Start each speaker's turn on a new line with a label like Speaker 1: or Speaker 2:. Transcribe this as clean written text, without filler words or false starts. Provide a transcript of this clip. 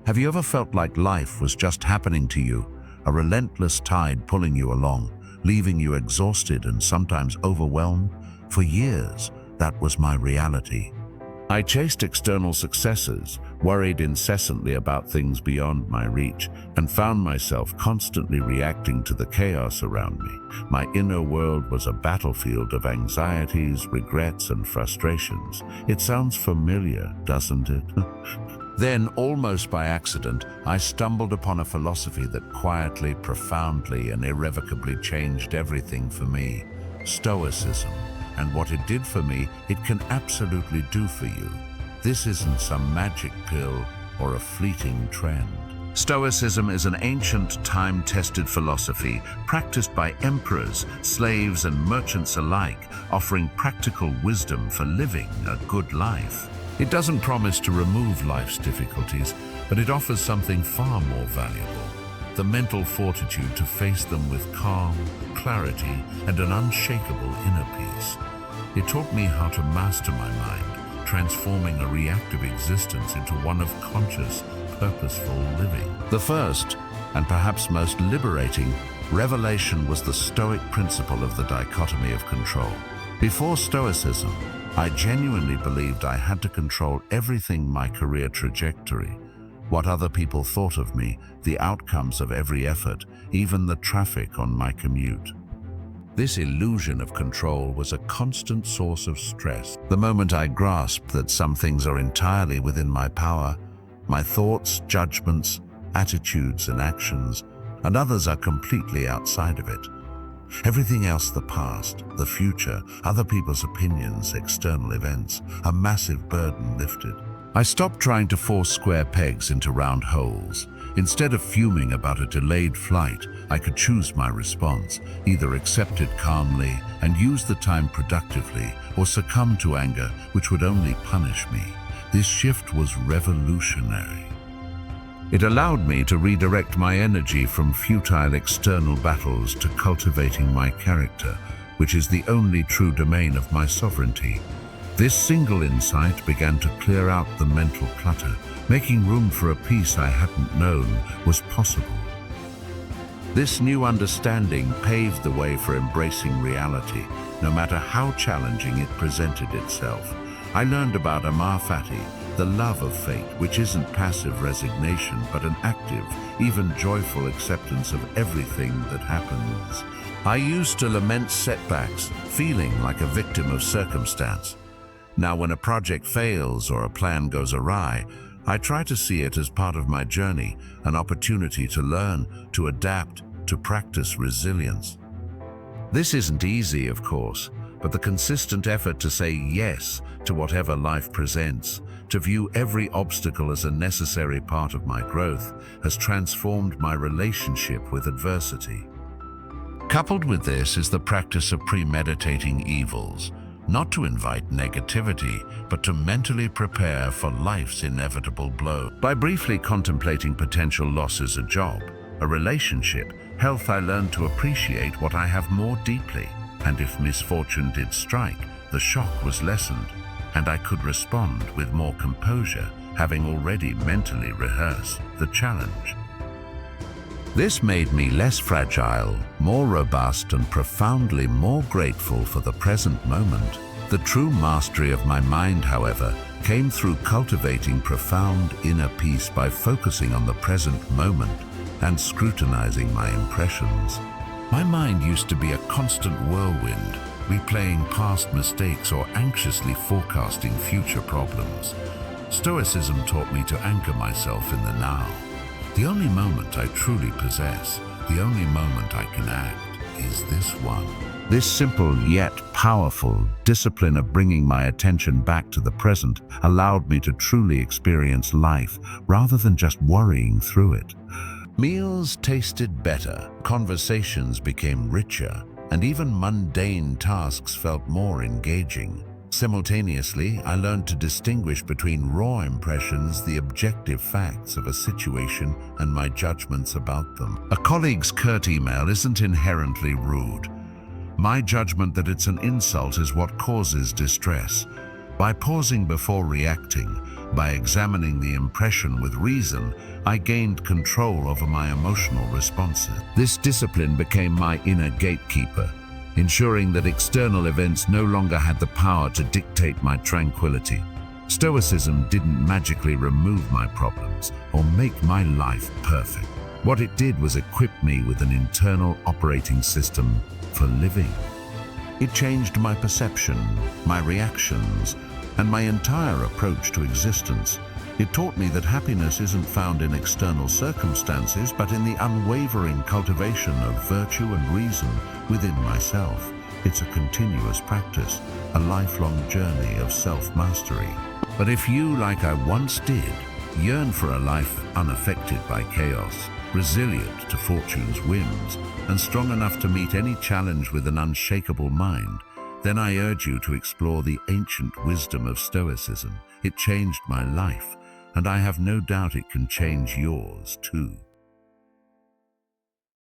Speaker 1: Have you ever felt like life was just happening to you, a relentless tide pulling you along, leaving you exhausted and sometimes overwhelmed? For years, that was my reality. I chased external successes, worried incessantly about things beyond my reach, and found myself constantly reacting to the chaos around me. My inner world was a battlefield of anxieties, regrets, and frustrations. It sounds familiar, doesn't it? Then, almost by accident, I stumbled upon a philosophy that quietly, profoundly, and irrevocably changed everything for me: Stoicism. And what it did for me, it can absolutely do for you. This isn't some magic pill or a fleeting trend. Stoicism is an ancient, time-tested philosophy practiced by emperors, slaves, and merchants alike, offering practical wisdom for living a good life. It doesn't promise to remove life's difficulties, but it offers something far more valuable: the mental fortitude to face them with calm, clarity, and an unshakable inner peace. It taught me how to master my mind, transforming a reactive existence into one of conscious, purposeful living. The first, and perhaps most liberating, revelation was the Stoic principle of the dichotomy of control. Before Stoicism, I genuinely believed I had to control everything: my career trajectory, what other people thought of me, the outcomes of every effort, even the traffic on my commute. This illusion of control was a constant source of stress. The moment I grasped that some things are entirely within my power, my thoughts, judgments, attitudes, and actions, and others are completely outside of it. Everything else, the past, the future, other people's opinions, external events, a massive burden lifted. I stopped trying to force square pegs into round holes. Instead of fuming about a delayed flight, I could choose my response, either accept it calmly and use the time productively, or succumb to anger, which would only punish me. This shift was revolutionary. It allowed me to redirect my energy from futile external battles to cultivating my character, which is the only true domain of my sovereignty. This single insight began to clear out the mental clutter, making room for a peace I hadn't known was possible. This new understanding paved the way for embracing reality, no matter how challenging it presented itself. I learned about amor fati, the love of fate, which isn't passive resignation, but an active, even joyful acceptance of everything that happens. I used to lament setbacks, feeling like a victim of circumstance. Now, when a project fails or a plan goes awry, I try to see it as part of my journey, an opportunity to learn, to adapt, to practice resilience. This isn't easy, of course, but the consistent effort to say yes to whatever life presents, to view every obstacle as a necessary part of my growth, has transformed my relationship with adversity. Coupled with this is the practice of premeditating evils, not to invite negativity, but to mentally prepare for life's inevitable blow. By briefly contemplating potential losses: a job, a relationship, health, I learned to appreciate what I have more deeply. And if misfortune did strike, the shock was lessened, and I could respond with more composure, having already mentally rehearsed the challenge. This made me less fragile, more robust, and profoundly more grateful for the present moment. The true mastery of my mind, however, came through cultivating profound inner peace by focusing on the present moment and scrutinizing my impressions. My mind used to be a constant whirlwind, replaying past mistakes or anxiously forecasting future problems. Stoicism taught me to anchor myself in the now. The only moment I truly possess, the only moment I can act, is this one. This simple yet powerful discipline of bringing my attention back to the present allowed me to truly experience life rather than just worrying through it. Meals tasted better, conversations became richer, and even mundane tasks felt more engaging. Simultaneously, I learned to distinguish between raw impressions, the objective facts of a situation, and my judgments about them. A colleague's curt email isn't inherently rude. My judgment that it's an insult is what causes distress. By pausing before reacting, By examining the impression with reason, I gained control over my emotional responses. This discipline became my inner gatekeeper, ensuring that external events no longer had the power to dictate my tranquility. Stoicism didn't magically remove my problems or make my life perfect. What it did was equip me with an internal operating system for living. It changed my perception, my reactions, and my entire approach to existence. It taught me that happiness isn't found in external circumstances, but in the unwavering cultivation of virtue and reason within myself. It's a continuous practice, a lifelong journey of self-mastery. But if you, like I once did, yearn for a life unaffected by chaos, resilient to fortune's whims, and strong enough to meet any challenge with an unshakable mind, then I urge you to explore the ancient wisdom of Stoicism. It changed my life, and I have no doubt it can change yours too.